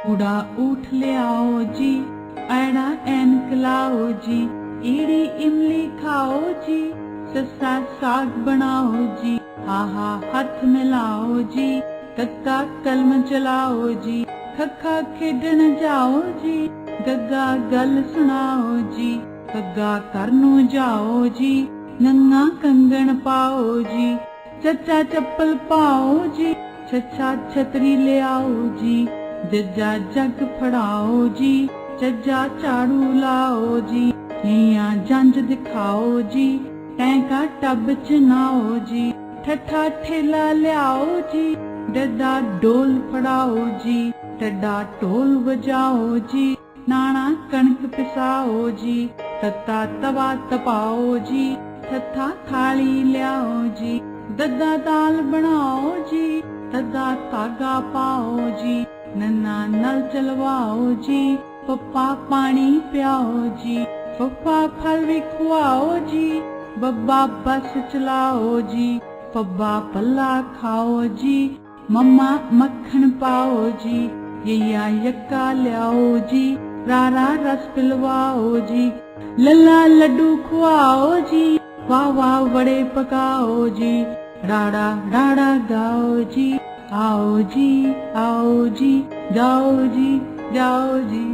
ऊड़ा ऊठ ले आओ जी, ऐड़ा ऐनक लाओ जी, ईड़ी इमली खाओ जी, ससा साग बनाओ जी, हाहा हथ मिलाओ जी, कक्का कलम चलाओ जी, खखा खेडन जाओ जी, गग्गा गल सुनाओ जी, गग्गा करनू जाओ जी, गंगा कंगन पाओ जी, चचा चप्पल पाओ जी, छछा छतरी ले आओ जी, जज्जा जग फड़ाओ जी, जज्जा झाड़ू लाओ जी, हिया जंज दिखाओ जी, टैंका टब च नाओ जी, ठठा ठेला लियाओ जी, डड्डा डोल फड़ाओ जी, टड्डा ढोल बजाओ जी, नाना कणक पिसाओ जी, तत्ता तवा तपाओ जी, ठठा थाली लियाओ जी, दद्दा दाल बनाओ जी, दद्दा धागा पाओ जी, नन्ना नल चलवाओ जी, पप्पा पानी पियाओ जी, पप्पा फल भी खुआओ जी, बब्बा बस चलाओ जी, पब्बा पल्ला खाओ जी, मम्मा मक्खन पाओ जी, यैया यक्का लियाओ जी, रारा रस पिलवाओ जी, लल्ला लड्डू खुआओ जी, वाह वाह वड़े पकाओ जी, राड़ा राड़ा गाओ जी, आओ जी जाओ जी जाओ जी।